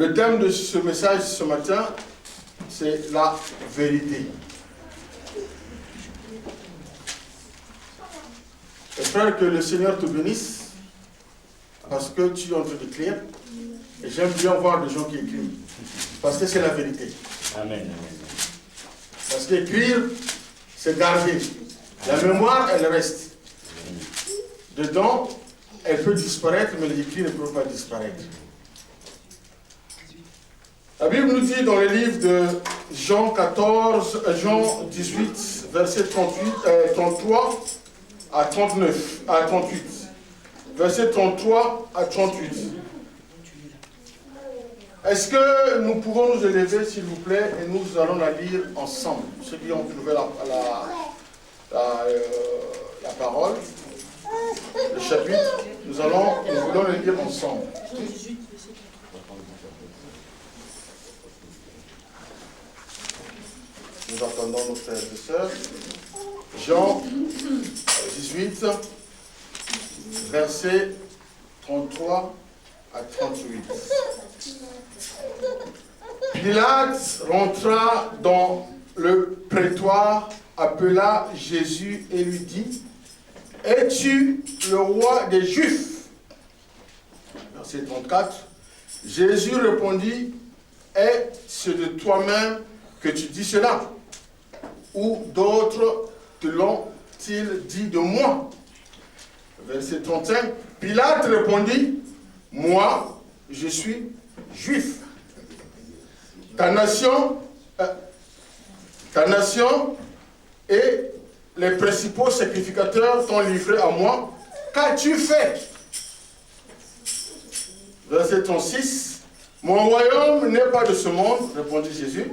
Le thème de ce message ce matin, c'est la vérité. J'espère que le Seigneur te bénisse, parce que tu es en train d'écrire. Et j'aime bien voir des gens qui écrivent, parce que c'est la vérité. Amen. Parce qu'écrire, c'est garder. La mémoire, elle reste. Dedans, elle peut disparaître, mais l'écrit ne peut pas disparaître. La Bible nous dit dans le livre de Jean 18, verset 33 à 38. Verset 33 à 38. Est-ce que nous pouvons nous élever, s'il vous plaît, et nous allons la lire ensemble. Ceux qui ont trouvé la parole, le chapitre, nous voulons le lire ensemble. Nous attendons nos frères et sœurs. Jean 18, versets 33 à 38. Pilate rentra dans le prétoire, appela Jésus et lui dit: Es-tu le roi des Juifs? Verset 34. Jésus répondit: Est-ce de toi-même que tu dis cela? Ou d'autres te l'ont-ils dit de moi? Verset 35. Pilate répondit: Moi, je suis juif. Ta nation et les principaux sacrificateurs t'ont livré à moi. Qu'as-tu fait? Verset 36. Mon royaume n'est pas de ce monde, répondit Jésus.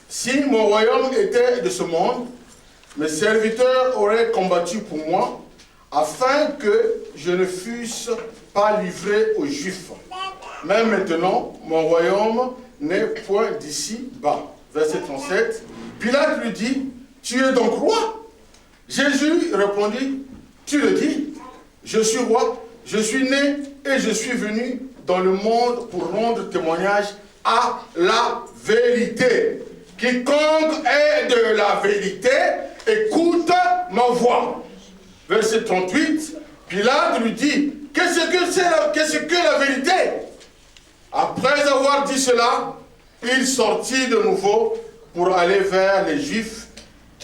Si mon royaume était de ce monde, mes serviteurs auraient combattu pour moi, afin que je ne fusse pas livré aux Juifs. Mais maintenant, mon royaume n'est point d'ici bas. Verset 37. Pilate lui dit: Tu es donc roi? Jésus répondit: Tu le dis, je suis roi, je suis né et je suis venu dans le monde pour rendre témoignage à la vérité. Quiconque est de la vérité, écoute ma voix. Verset 38, Pilate lui dit: Qu'est-ce que la vérité? Après avoir dit cela, il sortit de nouveau pour aller vers les Juifs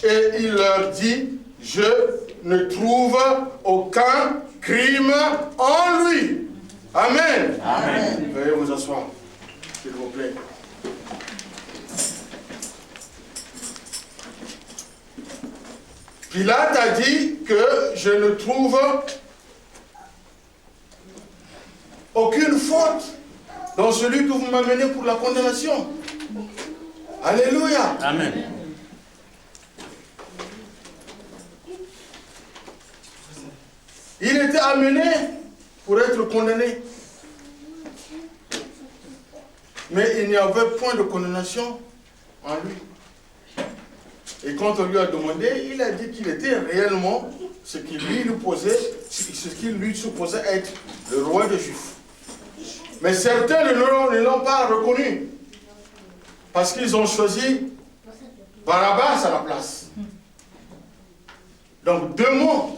et il leur dit: Je ne trouve aucun crime en lui. Amen. Amen. Veuillez vous asseoir, s'il vous plaît. Pilate a dit que je ne trouve aucune faute dans celui que vous m'amenez pour la condamnation. Alléluia. Amen. Il était amené pour être condamné. Mais il n'y avait point de condamnation en lui. Et quand on lui a demandé, il a dit qu'il était réellement ce qui lui supposait être le roi des Juifs. Mais certains ne l'ont pas reconnu. Parce qu'ils ont choisi Barabbas à la place. Donc deux mots,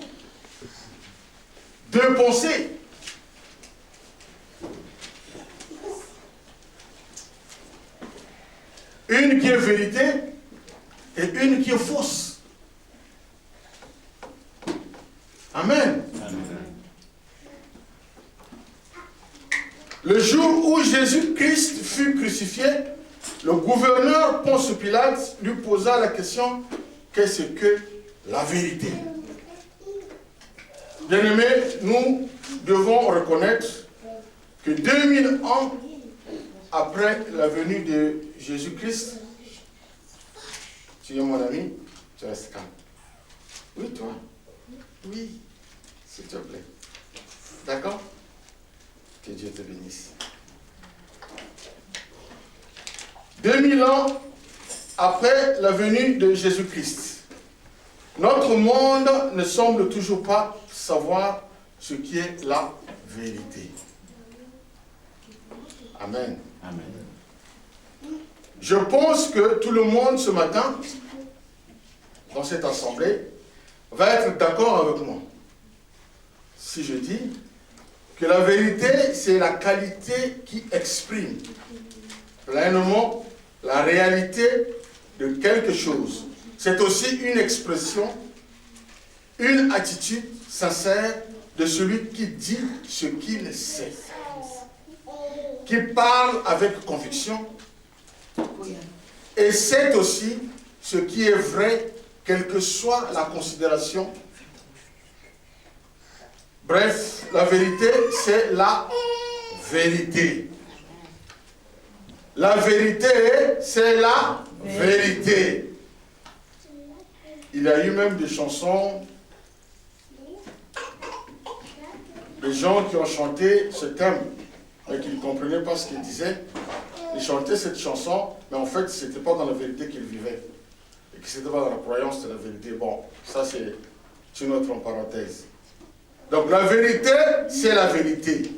deux pensées. Une qui est vérité et une qui est fausse. Amen. Le jour où Jésus-Christ fut crucifié, le gouverneur Ponce Pilate lui posa la question: qu'est-ce que la vérité? Bien-aimés, nous devons reconnaître que 2000 ans après la venue de Jésus-Christ, tu es mon ami, tu restes calme. Oui, toi? Oui, s'il te plaît. D'accord? Que Dieu te bénisse. 2000 ans après la venue de Jésus-Christ, notre monde ne semble toujours pas savoir ce qui est la vérité. Amen. Amen. Je pense que tout le monde ce matin, dans cette assemblée, va être d'accord avec moi. Si je dis que la vérité, c'est la qualité qui exprime pleinement la réalité de quelque chose. C'est aussi une expression, une attitude sincère de celui qui dit ce qu'il sait, qui parle avec conviction, et c'est aussi ce qui est vrai, quelle que soit la considération. Bref, la vérité, c'est la vérité. La vérité, c'est la vérité. Il y a eu même des chansons, des gens qui ont chanté ce thème, mais qui ne comprenaient pas ce qu'ils disaient. Ils chantaient cette chanson, mais en fait, ce n'était pas dans la vérité qu'ils vivaient. Et que ce n'était pas dans la croyance de la vérité. Bon, ça c'est une autre parenthèse. Donc la vérité, c'est la vérité.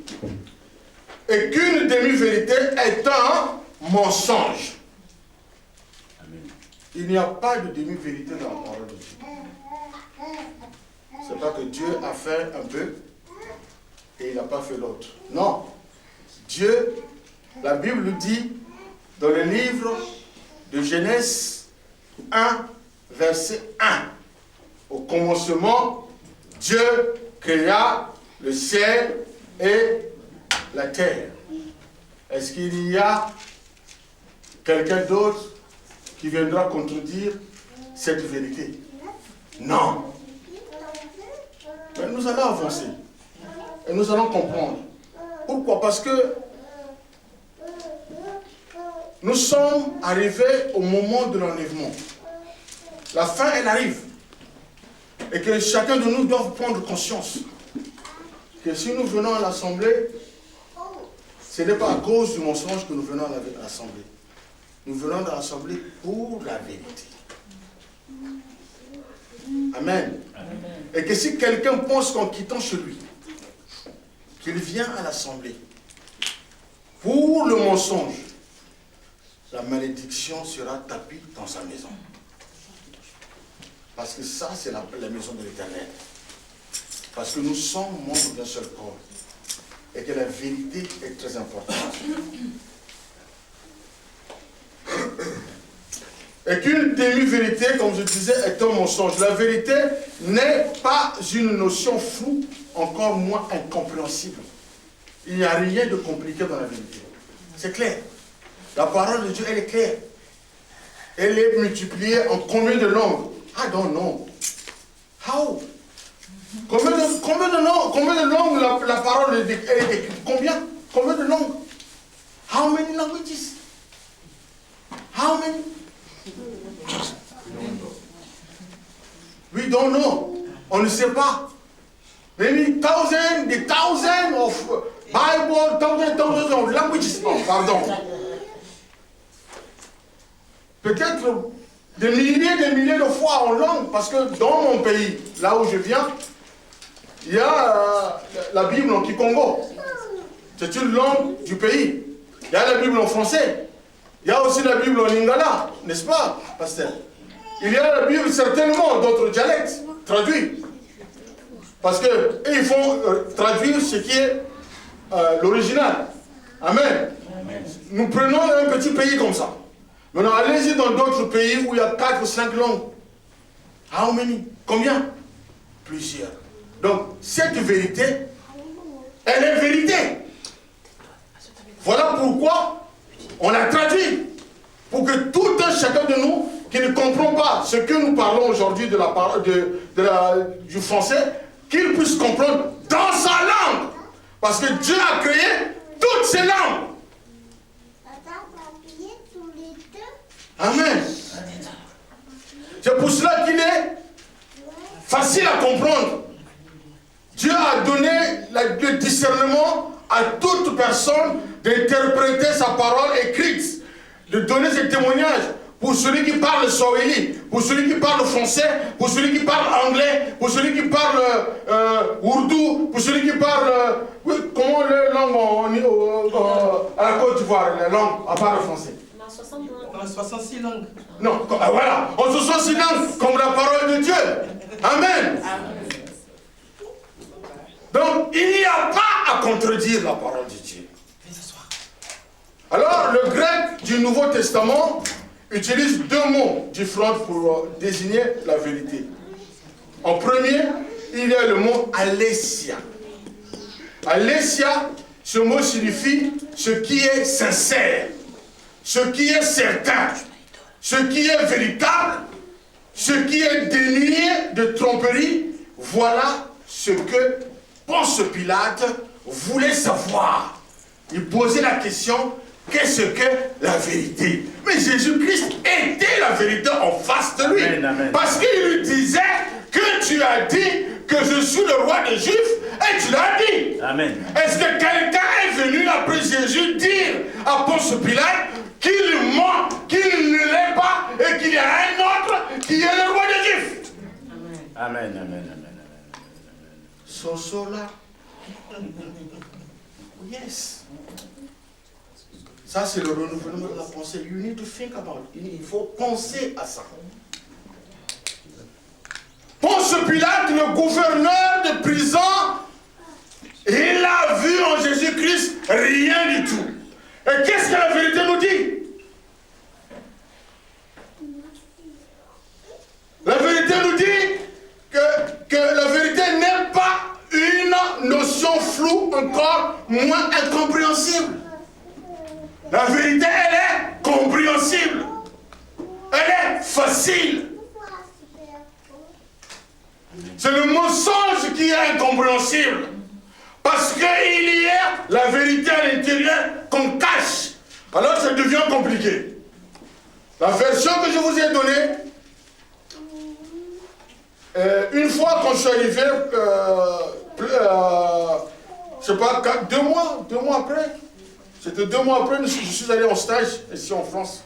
Et qu'une demi-vérité est un mensonge. Il n'y a pas de demi-vérité dans la parole de Dieu. Ce n'est pas que Dieu a fait un peu et il n'a pas fait l'autre. Non. Dieu, la Bible dit dans le livre de Genèse 1, verset 1. Au commencement, Dieu créa le ciel et la terre. Est-ce qu'il y a quelqu'un d'autre qui viendra contredire cette vérité? Non. Mais nous allons avancer. Et nous allons comprendre. Pourquoi? Parce que nous sommes arrivés au moment de l'enlèvement. La fin, elle arrive. Et que chacun de nous doit prendre conscience que si nous venons à l'assemblée, ce n'est pas à cause du mensonge que nous venons à l'assemblée. Nous venons à l'assemblée pour la vérité. Amen. Amen. Et que si quelqu'un pense qu'en quittant chez lui, qu'il vient à l'assemblée pour le mensonge, la malédiction sera tapie dans sa maison. Parce que ça, c'est la maison de l'Éternel. Parce que nous sommes membres d'un seul corps. Et que la vérité est très importante. Et qu'une demi-vérité, comme je disais, est un mensonge. La vérité n'est pas une notion floue, encore moins incompréhensible. Il n'y a rien de compliqué dans la vérité. C'est clair. La parole de Dieu, elle est claire. Elle est multipliée en combien de langues? I don't know. How? Combien de langues la parole elle est écrite? Combien de langues? How many languages? How many? We don't know. On ne sait pas. Maybe thousands of Bible, thousands of languages. Oh, pardon. Peut-être des milliers de fois en langue, parce que dans mon pays, là où je viens, il y a la Bible en Kikongo. C'est une langue du pays. Il y a la Bible en français. Il y a aussi la Bible en lingala, n'est-ce pas, pasteur? Il y a la Bible certainement d'autres dialectes traduits. Parce qu'ils font traduire ce qui est l'original. Amen. Amen. Nous prenons un petit pays comme ça. Maintenant, allez-y dans d'autres pays où il y a 4 ou 5 langues. How many? Combien? Plusieurs. Donc, cette vérité, elle est vérité. Voilà pourquoi on l'a traduit. Pour que tout un chacun de nous qui ne comprend pas ce que nous parlons aujourd'hui de du français, qu'il puisse comprendre dans sa langue. Parce que Dieu a créé toutes ces langues. Amen. C'est pour cela qu'il est facile à comprendre. Dieu a donné le discernement à toute personne d'interpréter sa parole écrite, de donner ses témoignages pour celui qui parle swahili, pour celui qui parle français, pour celui qui parle anglais, pour celui qui parle ourdou, pour celui qui parle... comment les langues à la Côte d'Ivoire, les langues, à part le français? On a 66 langues. Non, voilà, on a 66 langues comme la parole de Dieu. Amen. Donc, il n'y a pas à contredire la parole de Dieu. Alors, le grec du Nouveau Testament utilise deux mots différents pour désigner la vérité. En premier, il y a le mot alesia. Alesia, ce mot signifie ce qui est sincère, ce qui est certain, ce qui est véritable, ce qui est dénué de tromperie. Voilà ce que Ponce Pilate voulait savoir. Il posait la question: qu'est-ce que la vérité? Mais Jésus-Christ était la vérité en face de lui. Amen, amen. Parce qu'il lui disait que tu as dit que je suis le roi des Juifs, et tu l'as dit. Amen. Est-ce que quelqu'un est venu après Jésus dire à Ponce Pilate qu'il ment, qu'il ne l'est pas, et qu'il y a un autre qui est le roi des Juifs? Amen, amen, amen. Sosola. Yes. Ça, c'est le renouvellement de la pensée. You need to think about it. Il faut penser à ça. Ponce Pilate, le gouverneur de prison, il a vu en Jésus-Christ rien du tout. Et qu'est-ce que la vérité nous dit? La vérité nous dit que la vérité n'est pas une notion floue, encore moins incompréhensible. La vérité, elle est compréhensible. Elle est facile. C'est le mensonge qui est incompréhensible. Parce qu'il y a la vérité à l'intérieur qu'on cache. Alors ça devient compliqué. La version que je vous ai donnée, une fois quand je suis arrivé, je sais pas, 2 mois après, c'était 2 mois après, je suis allé en stage ici en France.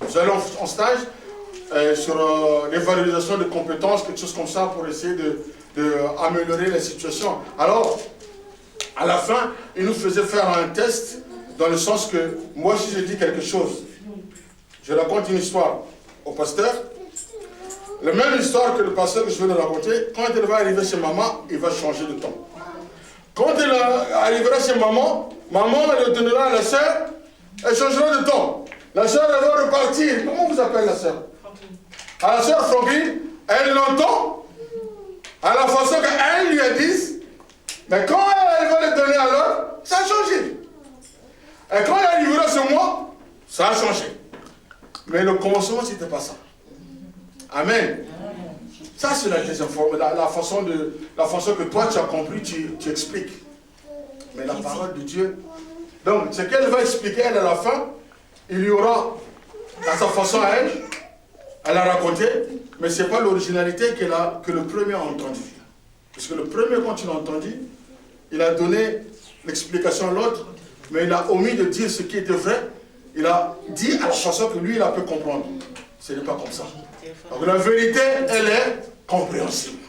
Je suis allé en stage sur l'évaluation de compétences, quelque chose comme ça, pour essayer d'améliorer la situation. Alors, à la fin, il nous faisait faire un test, dans le sens que, moi, si je dis quelque chose, je raconte une histoire au pasteur, la même histoire que le pasteur que je viens de raconter, quand il va arriver chez maman, il va changer de ton. Quand il arrivera chez maman, maman le donnera à la sœur, elle changera de ton. La sœur, elle va repartir. Comment vous appelez la sœur? À la sœur Franklin, elle l'entend à la façon qu'elle lui a dit, mais quand elle va le donner à l'autre, ça a changé. Et quand elle arrivera sur moi, ça a changé. Mais le commencement, c'était pas ça. Amen. Ça, c'est la deuxième forme, la façon que toi tu as compris, tu expliques. Mais la parole de Dieu. Donc, ce qu'elle va expliquer, elle, à la fin, il y aura, à sa façon à elle, elle a raconté, mais ce n'est pas l'originalité que le premier a entendu. Parce que le premier, quand il a entendu, il a donné l'explication à l'autre, mais il a omis de dire ce qui était vrai. Il a dit à la façon que lui, il a pu comprendre. Ce n'est pas comme ça. Donc la vérité, elle est compréhensible.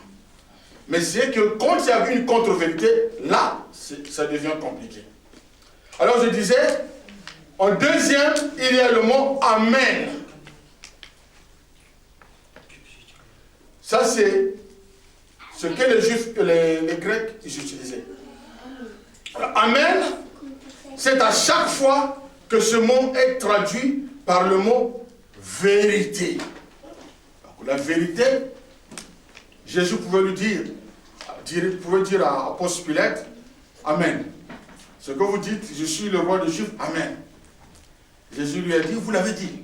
Mais c'est que quand il y a une contre-vérité, là, ça devient compliqué. Alors je disais, en deuxième, il y a le mot Amen. Ça, c'est ce que les Juifs, les Grecs, ils utilisaient. Alors, Amen, c'est à chaque fois que ce mot est traduit par le mot vérité. Donc, la vérité, Jésus pouvait lui dire à Ponce Pilate, Amen. Ce que vous dites, je suis le roi des Juifs, Amen. Jésus lui a dit, vous l'avez dit.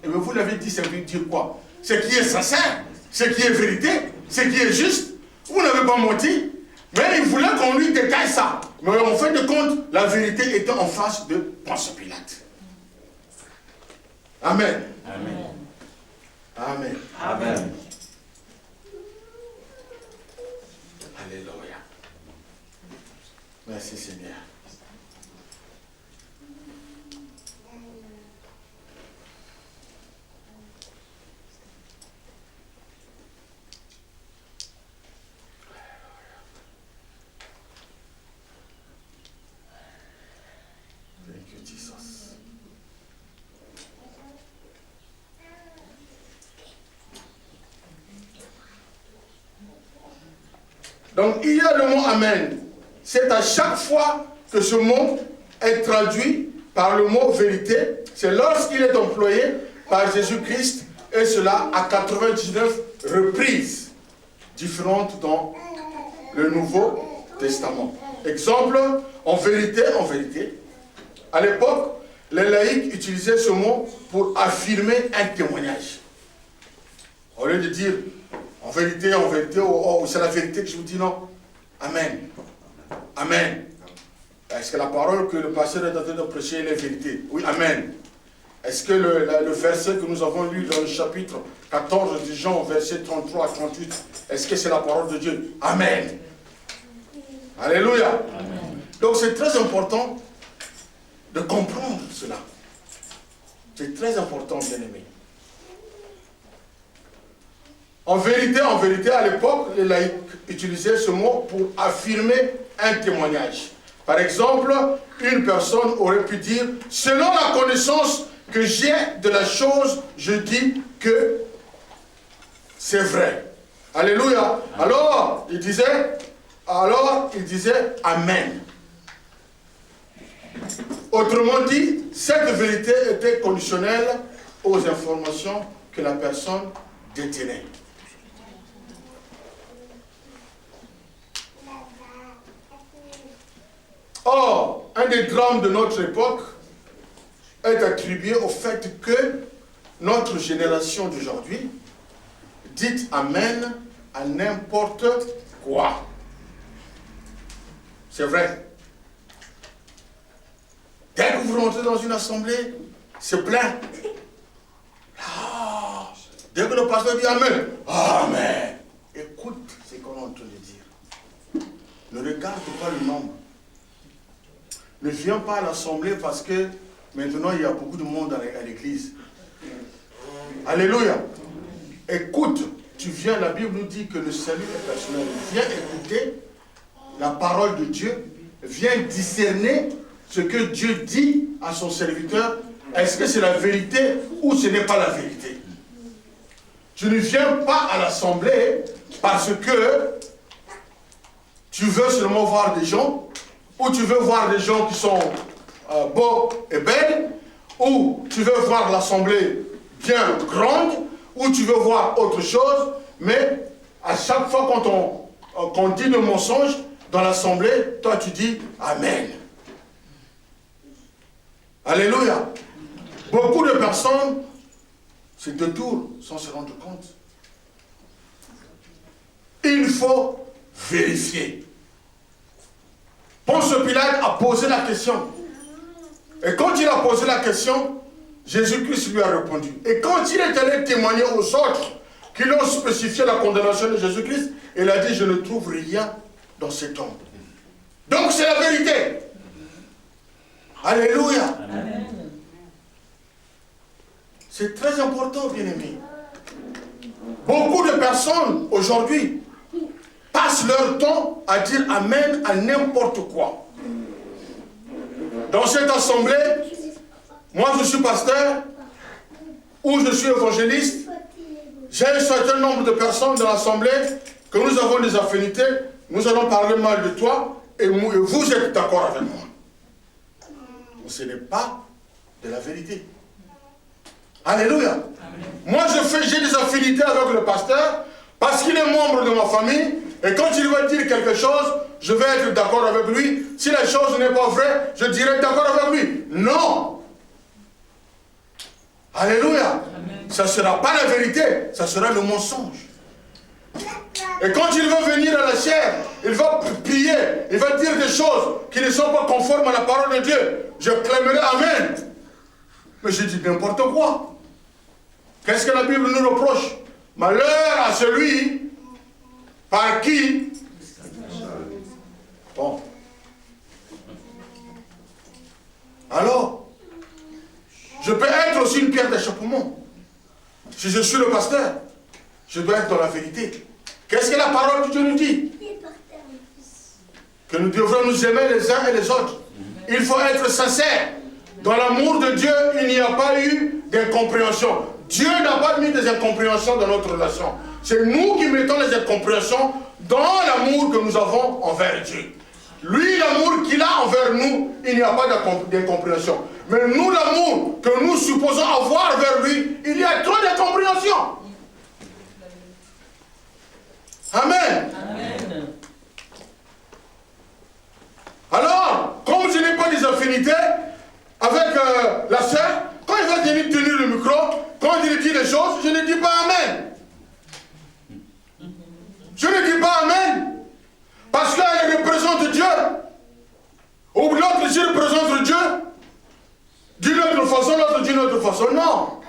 Et bien vous l'avez dit, ça veut dire quoi? Ce qui est sincère, ce qui est vérité, ce qui est juste. Vous n'avez pas menti, mais il voulait qu'on lui détaille ça. Mais en fin de compte, la vérité était en face de Ponce Pilate. Amen. Amen. Amen. Amen. Alléluia. Merci Seigneur. Jesus. Donc, il y a le mot Amen. C'est à chaque fois que ce mot est traduit par le mot vérité, c'est lorsqu'il est employé par Jésus-Christ, et cela à 99 reprises différentes dans le Nouveau Testament. Exemple, en vérité, à l'époque, les laïcs utilisaient ce mot pour affirmer un témoignage. Au lieu de dire en vérité, oh, c'est la vérité que je vous dis, non. Amen. Amen. Est-ce que la parole que le pasteur est en train de prêcher est la vérité? Oui, amen. Est-ce que le verset que nous avons lu dans le chapitre 14 de Jean, verset 33 à 38, est-ce que c'est la parole de Dieu? Amen. Alléluia. Amen. Donc c'est très important de comprendre cela. C'est très important, bien aimé. En vérité, à l'époque, les laïcs utilisaient ce mot pour affirmer un témoignage. Par exemple, une personne aurait pu dire, selon la connaissance que j'ai de la chose, je dis que c'est vrai. Alléluia. Alors, il disait Amen. Autrement dit, cette vérité était conditionnelle aux informations que la personne détenait. Or, un des drames de notre époque est attribué au fait que notre génération d'aujourd'hui dit Amen à n'importe quoi. C'est vrai. Dès que vous rentrez dans une assemblée, c'est plein. Ah, dès que le pasteur dit Amen, Amen. Écoute ce qu'on est en train de dire. Ne regarde pas le nombre. Ne viens pas à l'assemblée parce que maintenant il y a beaucoup de monde à l'église. Alléluia. Écoute, tu viens, la Bible nous dit que le salut est personnel. Viens écouter la parole de Dieu. Viens discerner ce que Dieu dit à son serviteur. Est-ce que c'est la vérité ou ce n'est pas la vérité? Tu ne viens pas à l'assemblée parce que tu veux seulement voir des gens, ou tu veux voir des gens qui sont beaux et belles, ou tu veux voir l'assemblée bien grande, ou tu veux voir autre chose, mais à chaque fois quand on dit le mensonge dans l'assemblée, toi tu dis Amen. Alléluia. Beaucoup de personnes se détournent sans se rendre compte. Il faut vérifier. Ponce Pilate a posé la question. Et quand il a posé la question, Jésus-Christ lui a répondu. Et quand il est allé témoigner aux autres qui l'ont spécifié la condamnation de Jésus-Christ, il a dit, je ne trouve rien dans cet homme. Donc c'est la vérité. Alléluia. Amen. C'est très important, bien-aimés. Beaucoup de personnes aujourd'hui passent leur temps à dire Amen à n'importe quoi. Dans cette assemblée, moi je suis pasteur, ou je suis évangéliste, j'ai un certain nombre de personnes dans l'assemblée que nous avons des affinités, nous allons parler mal de toi, et vous êtes d'accord avec moi. Mais ce n'est pas de la vérité. Alléluia. Amen. Moi j'ai des affinités avec le pasteur, parce qu'il est membre de ma famille, et quand il va dire quelque chose, je vais être d'accord avec lui. Si la chose n'est pas vraie, je dirai d'accord avec lui. Non. Alléluia. Ça ne sera pas la vérité, ça sera le mensonge. Et quand il va venir à la chair, il va prier, il va dire des choses qui ne sont pas conformes à la parole de Dieu. Je clamerai Amen. Mais je dis n'importe quoi. Qu'est-ce que la Bible nous reproche? Malheur à celui par qui... Bon. Alors, je peux être aussi une pierre d'achoppement. Si je suis le pasteur, je dois être dans la vérité. Qu'est-ce que la parole de Dieu nous dit? Que nous devrons nous aimer les uns et les autres. Il faut être sincère. Dans l'amour de Dieu, il n'y a pas eu d'incompréhension. Dieu n'a pas mis des incompréhensions dans notre relation. C'est nous qui mettons les incompréhensions dans l'amour que nous avons envers Dieu. Lui, l'amour qu'il a envers nous, il n'y a pas d'incompréhension. Mais nous, l'amour que nous supposons avoir vers lui, il y a trop d'incompréhension. Amen. Amen. Alors, comme je n'ai pas des affinités avec la sœur, quand il va venir tenir le micro, quand il dit les choses, je ne dis pas Amen. Je ne dis pas Amen. Parce qu'elle représente Dieu. Ou l'autre ici représente Dieu. D'une autre façon, l'autre d'une autre façon. Non.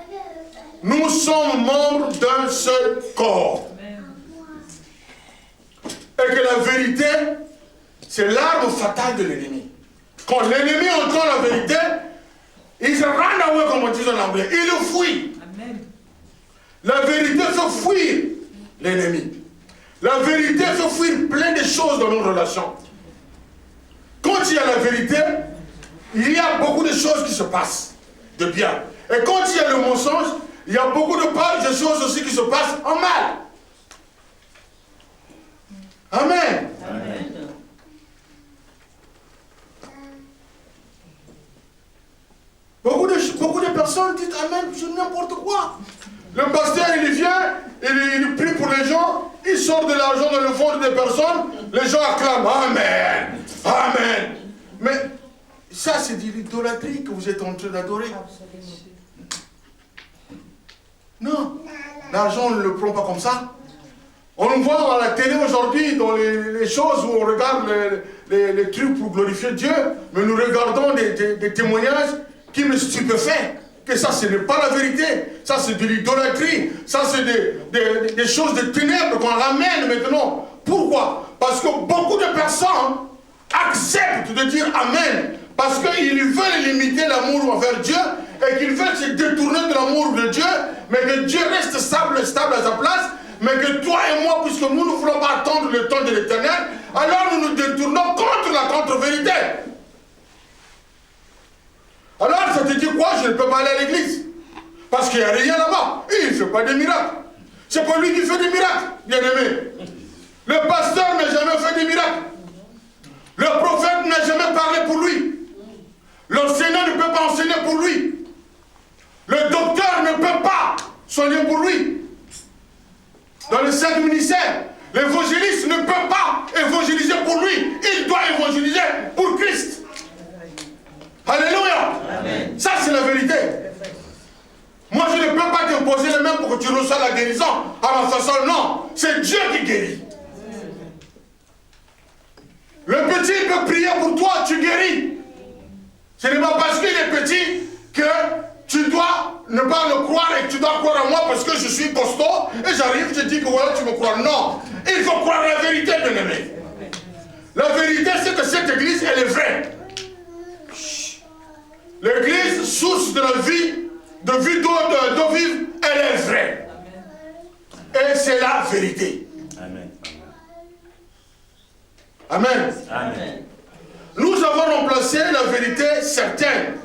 Nous sommes membres d'un seul corps. Et que la vérité, c'est l'arme fatale de l'ennemi. Quand l'ennemi entend la vérité, il se rend away, comme on dit en anglais. Il le fuit. Amen. La vérité fait fuir l'ennemi. La vérité fait fuir plein de choses dans nos relations. Quand il y a la vérité, il y a beaucoup de choses qui se passent de bien. Et quand il y a le mensonge, il y a beaucoup de choses aussi qui se passent en mal. Amen. Amen. Beaucoup de personnes disent Amen, c'est n'importe quoi. Le pasteur, il vient, il prie pour les gens, il sort de l'argent dans le fond des personnes, les gens acclament Amen, Amen. Mais ça, c'est de l'idolâtrie que vous êtes en train d'adorer. Non, l'argent, on ne le prend pas comme ça. On le voit à la télé aujourd'hui, dans les choses où on regarde les trucs pour glorifier Dieu, mais nous regardons des témoignages qui me stupéfient. Que ça, ce n'est pas la vérité. Ça, c'est de l'idolâtrie. Ça, c'est des choses de ténèbres qu'on ramène maintenant. Pourquoi? Parce que beaucoup de personnes acceptent de dire Amen. Parce qu'ils veulent limiter l'amour envers Dieu et qu'ils veulent se détourner de l'amour de Dieu, mais que Dieu reste stable à sa place, mais que toi et moi, puisque nous ne voulons pas attendre le temps de l'Éternel, alors nous nous détournons contre la contre-vérité. Alors ça te dit quoi? Je ne peux pas aller à l'église. Parce qu'il n'y a rien là-bas. Il ne fait pas des miracles. C'est pas lui qui fait des miracles, bien-aimé. Le pasteur n'a jamais fait des miracles. Le prophète n'a jamais parlé pour lui. L'enseignant ne peut pas enseigner pour lui. Le docteur ne peut pas soigner pour lui. Dans les 5 ministères, l'évangéliste ne peut pas évangéliser pour lui. Il doit évangéliser pour Christ. Alléluia. Amen. Ça, c'est la vérité. Moi, je ne peux pas t'imposer les mains pour que tu reçoives la guérison à ma façon. Non, c'est Dieu qui guérit. Le petit peut prier pour toi, tu guéris. Ce n'est pas parce qu'il est petit que tu dois ne pas le croire et que tu dois croire en moi parce que je suis costaud et j'arrive, je te dis que voilà, tu me crois. Non, il faut croire la vérité, bien-aimé. La vérité, c'est que cette église, elle est vraie. L'église, source de la vie, de vie d'eau vive, elle est vraie. Et c'est la vérité. Amen. Amen. Amen. Nous avons remplacé la vérité certaine,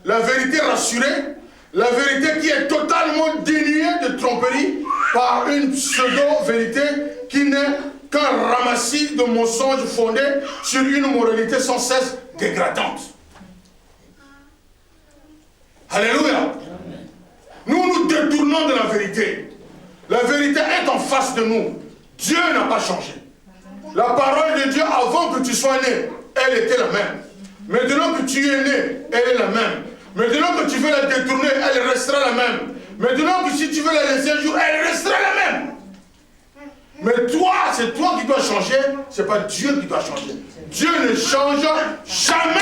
la vérité rassurée, la vérité qui est totalement dénuée de tromperie par une pseudo-vérité qui n'est qu'un ramassis de mensonges fondés sur une moralité sans cesse dégradante. Alléluia. Nous nous détournons de la vérité. La vérité est en face de nous. Dieu n'a pas changé. La parole de Dieu, avant que tu sois né, elle était la même. Maintenant que tu es né, elle est la même. Maintenant que tu veux la détourner, elle restera la même. Maintenant que si tu veux la laisser un jour, elle restera la même. Mais toi, c'est toi qui dois changer, ce n'est pas Dieu qui doit changer. Dieu ne change jamais.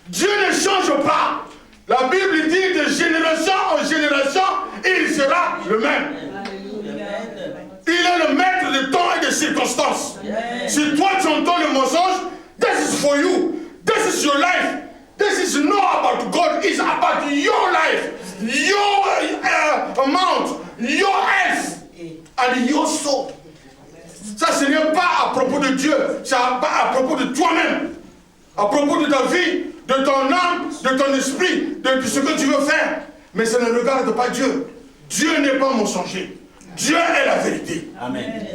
Dieu ne change pas. La Bible dit de génération en génération, il sera le même. Il est le maître de temps et de circonstances. Si toi tu entends le mensonge, this is for you. This is your life. This is not about God. It's about your life, your amount, your health, and your soul. Ça, ce n'est pas à propos de Dieu, c'est à propos de toi-même. à propos de ta vie, de ton âme, de ton esprit, de ce que tu veux faire. Mais ça ne regarde pas Dieu. Dieu n'est pas mensonger. Dieu est la vérité. Amen.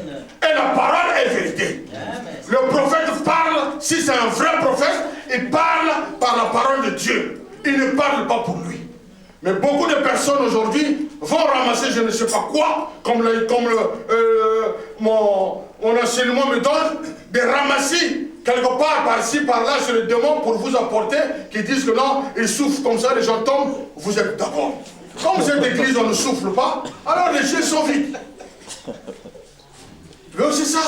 Et la parole est vérité. Amen. Le prophète parle, si c'est un vrai prophète, il parle par la parole de Dieu. Il ne parle pas pour lui. Mais beaucoup de personnes aujourd'hui vont ramasser je ne sais pas quoi, comme mon enseignement me donne, de ramasser quelque part, par-ci, par-là, sur le démon pour vous apporter, qui disent que non, ils souffrent comme ça, les gens tombent, vous êtes d'accord. Comme cette église, on ne souffle pas, alors les cieux sont vides. Mais c'est ça.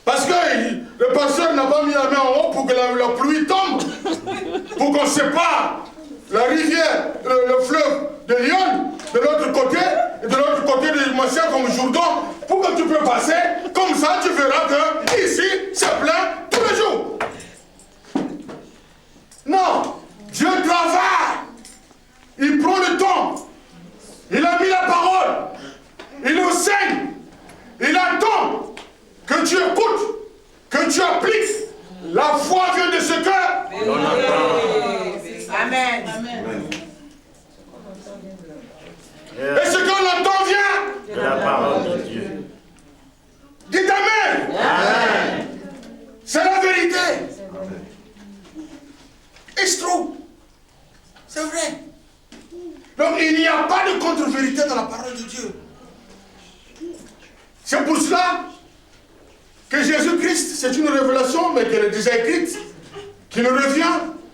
Parce que le pasteur n'a pas mis la main en haut pour que la pluie tombe, pour qu'on sépare la rivière, le fleuve de Lyon, de l'autre côté, et de l'autre côté de Massia comme Jourdain, pour que tu peux passer, comme ça tu verras que ici, c'est plein tous les jours. Non, Dieu travaille, il prend le temps, il a mis la parole, il enseigne, il attend que tu écoutes, que tu appliques. La foi vient de ce cœur. Amen. Et ce qu'on entend vient de la parole de Dieu. Dites Amen. Amen. C'est la vérité. It's true. C'est vrai. Donc il n'y a pas de contre-vérité dans la parole de Dieu. C'est pour cela que Jésus-Christ, c'est une révélation, mais qu'elle est déjà écrite, qui nous revient.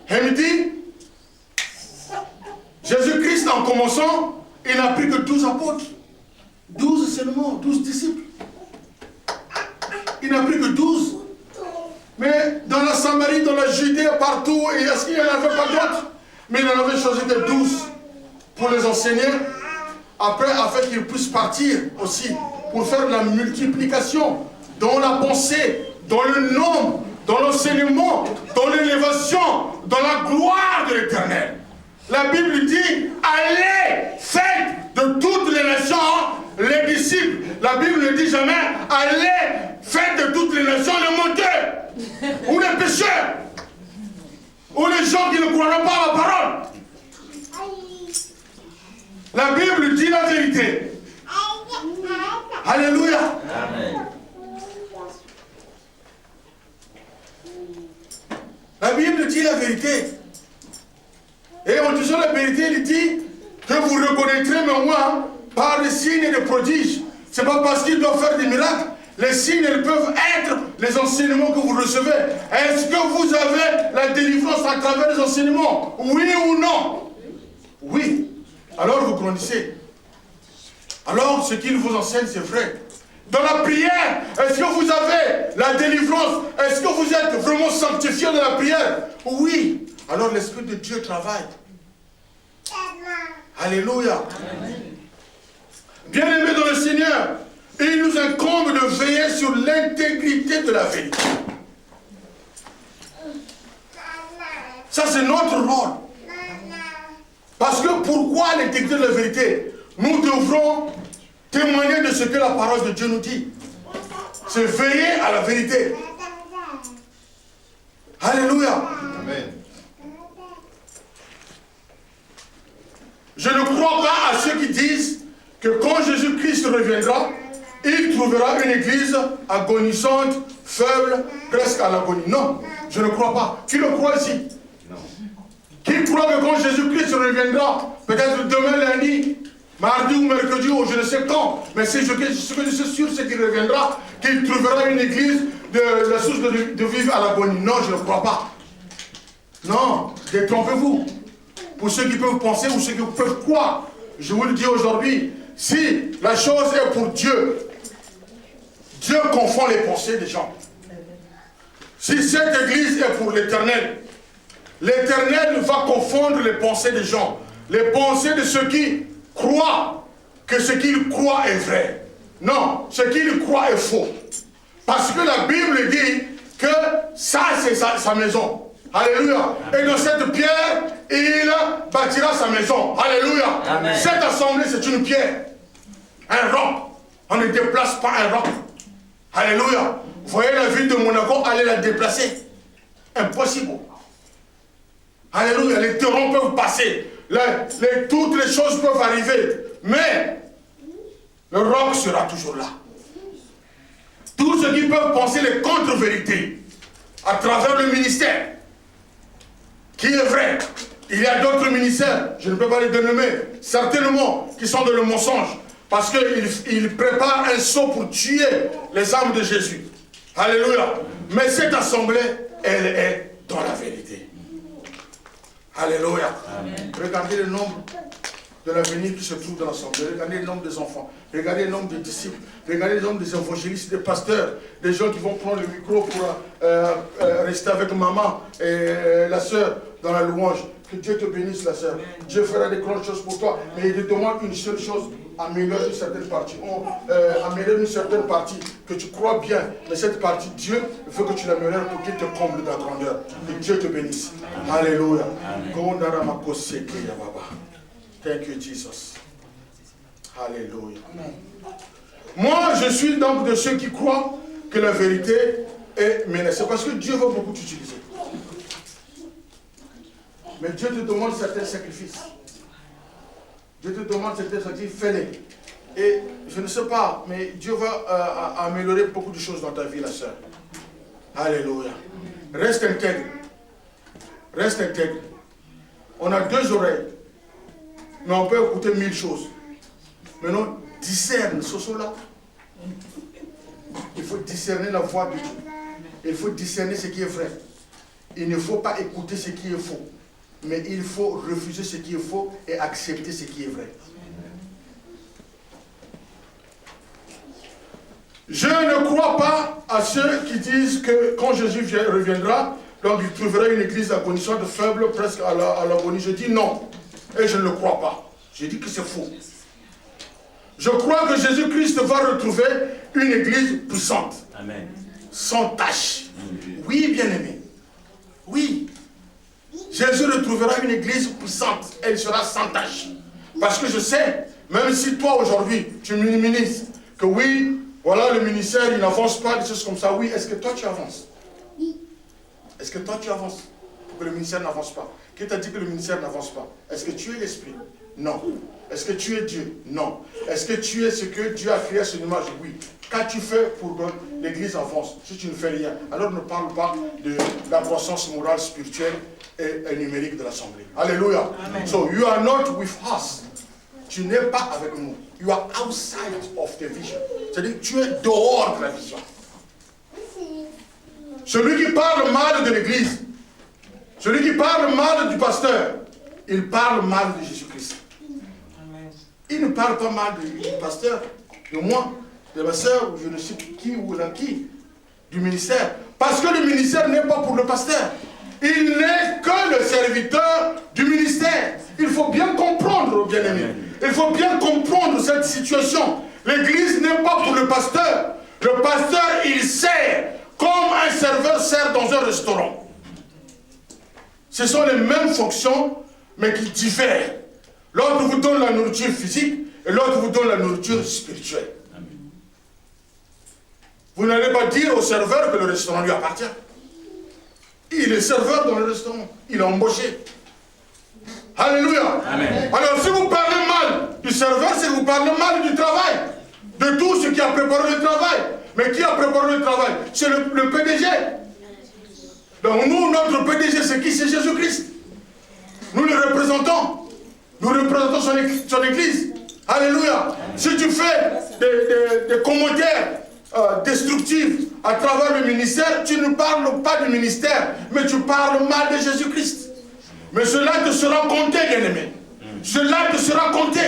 Elle me dit, Jésus-Christ, en commençant, il n'a pris que 12 apôtres. 12 seulement, 12 disciples. Il n'a pris que 12. Mais dans la Samarie, dans la Judée, partout, est-ce qu'il n'y en avait pas d'autres? Mais il en avait choisi que 12 pour les enseigner. Après, afin qu'ils puissent partir aussi, pour faire la multiplication dans la pensée, dans le nombre, dans l'enseignement, dans l'élévation, dans la gloire de l'Éternel. La Bible dit, allez, faites de toutes les nations les disciples. La Bible ne dit jamais, allez, faites de toutes les nations les menteurs, ou les pécheurs, ou les gens qui ne croiront pas à la parole. La Bible dit la vérité. Alléluia. Amen. La Bible dit la vérité. Et en disant la vérité, il dit que vous reconnaîtrez moi par les signes et les prodiges. Ce n'est pas parce qu'ils doivent faire des miracles. Les signes, ils peuvent être les enseignements que vous recevez. Est-ce que vous avez la délivrance à travers les enseignements? Oui ou non? Oui. Alors vous grandissez. Alors ce qu'il vous enseigne, c'est vrai. Dans la prière, est-ce que vous avez la délivrance? Est-ce que vous êtes vraiment sanctifié dans la prière? Oui. Alors l'Esprit de Dieu travaille. Alléluia. Bien-aimés dans le Seigneur, il nous incombe de veiller sur l'intégrité de la vérité. Ça, c'est notre rôle. Parce que pourquoi l'intégrité de la vérité? Nous devrons témoigner de ce que la parole de Dieu nous dit. C'est veiller à la vérité. Alléluia. Amen. Je ne crois pas à ceux qui disent que quand Jésus-Christ reviendra, il trouvera une église agonisante, faible, presque à l'agonie. Non, je ne crois pas. Qui le croit ici? Non. Qui croit que quand Jésus-Christ reviendra, peut-être demain lundi, mardi ou mercredi ou je ne sais quand, mais ce que je suis sûr, c'est qu'il reviendra, qu'il trouvera une église de la source de vivre à l'agonie. Non, je ne crois pas. Non, détrompez-vous. Pour ceux qui peuvent penser ou ceux qui peuvent croire, je vous le dis aujourd'hui, si la chose est pour Dieu, Dieu confond les pensées des gens. Si cette église est pour l'Éternel, l'Éternel va confondre les pensées des gens, les pensées de ceux qui croient que ce qu'ils croient est vrai. Non, ce qu'ils croient est faux. Parce que la Bible dit que ça, c'est sa maison. Alléluia. Et dans cette pierre, il bâtira sa maison. Alléluia. Amen. Cette assemblée, c'est une pierre. Un roc. On ne déplace pas un roc. Alléluia. Vous voyez la ville de Monaco, allez la déplacer. Impossible. Alléluia, les terrons peuvent passer, toutes les choses peuvent arriver, mais le roc sera toujours là. Tous ceux qui peuvent penser les contre-vérités à travers le ministère, qui est vrai, il y a d'autres ministères, je ne peux pas les dénommer, certainement, qui sont dans le mensonge, parce qu'ils préparent un saut pour tuer les âmes de Jésus. Alléluia. Mais cette assemblée, elle est dans la vérité. Alléluia. Amen. Regardez le nombre de l'avenir qui se trouve dans l'assemblée. Regardez le nombre des enfants. Regardez le nombre des disciples. Regardez le nombre des évangélistes, des pasteurs, des gens qui vont prendre le micro pour rester avec maman et la sœur dans la louange. Que Dieu te bénisse, la sœur. Dieu fera des grandes choses pour toi. Mais il te demande une seule chose. Améliorer une certaine partie. Améliorer une certaine partie que tu crois bien. Mais cette partie, Dieu veut que tu l'améliores pour qu'il te comble de la grandeur. Que Dieu te bénisse. Alléluia. Thank you, Jesus. Alléluia. Moi, je suis donc de ceux qui croient que la vérité est menacée. Parce que Dieu veut beaucoup t'utiliser. Mais Dieu te demande certains sacrifices. Dieu te demande certains sacrifices, fais-les. Et je ne sais pas, mais Dieu va améliorer beaucoup de choses dans ta vie, la sœur. Alléluia. Reste intègre. Reste intègre. On a 2 oreilles. Mais on peut écouter 1000 choses. Maintenant, discerne ce son-là. Il faut discerner la voix de Dieu. Il faut discerner ce qui est vrai. Il ne faut pas écouter ce qui est faux. Mais il faut refuser ce qui est faux et accepter ce qui est vrai. Je ne crois pas à ceux qui disent que quand Jésus reviendra, donc il trouvera une église à condition de faible, presque à l'agonie. Je dis non. Et je ne le crois pas. Je dis que c'est faux. Je crois que Jésus-Christ va retrouver une église puissante. Amen. Sans tache. Oui, bien-aimé. Oui. Jésus retrouvera une église puissante. Elle sera sans tache. Parce que je sais, même si toi aujourd'hui, tu minimises que oui, voilà, le ministère, il n'avance pas, des choses comme ça. Oui, est-ce que toi tu avances? Est-ce que toi tu avances pour que le ministère n'avance pas? Qui t'a dit que le ministère n'avance pas? Est-ce que tu es l'esprit? Non. Est-ce que tu es Dieu? Non. Est-ce que tu es ce que Dieu a créé à son image? Oui. Qu'as-tu fait pour que l'église avance? Si tu ne fais rien, alors ne parle pas de la croissance morale, spirituelle et numérique de l'assemblée. Alléluia. Amen. So you are not with us. Tu n'es pas avec nous. You are outside of the vision. C'est-à-dire que tu es dehors de la vision. Celui qui parle mal de l'église, celui qui parle mal du pasteur, il parle mal de Jésus-Christ. Il ne parle pas mal du pasteur, de moi, de ma soeur, ou je ne sais qui ou là qui, du ministère. Parce que le ministère n'est pas pour le pasteur. Il n'est que le serviteur du ministère. Il faut bien comprendre, bien-aimé. Il faut bien comprendre cette situation. L'église n'est pas pour le pasteur. Le pasteur, il sert comme un serveur sert dans un restaurant. Ce sont les mêmes fonctions, mais qui diffèrent. L'autre vous donne la nourriture physique et l'autre vous donne la nourriture spirituelle. Vous n'allez pas dire au serveur que le restaurant lui appartient. Il est serveur dans le restaurant. Il est embauché. Alléluia. Amen. Alors si vous parlez mal du serveur, c'est que vous parlez mal du travail. De tout ce qui a préparé le travail. Mais qui a préparé le travail? C'est le PDG. Donc nous, notre PDG, c'est qui? C'est Jésus-Christ. Nous le représentons. Nous représentons son église. Alléluia. Si tu fais des commentaires destructifs à travers le ministère, tu ne parles pas du ministère, mais tu parles mal de Jésus-Christ. Mais cela te sera compté, bien-aimé. Cela te sera compté.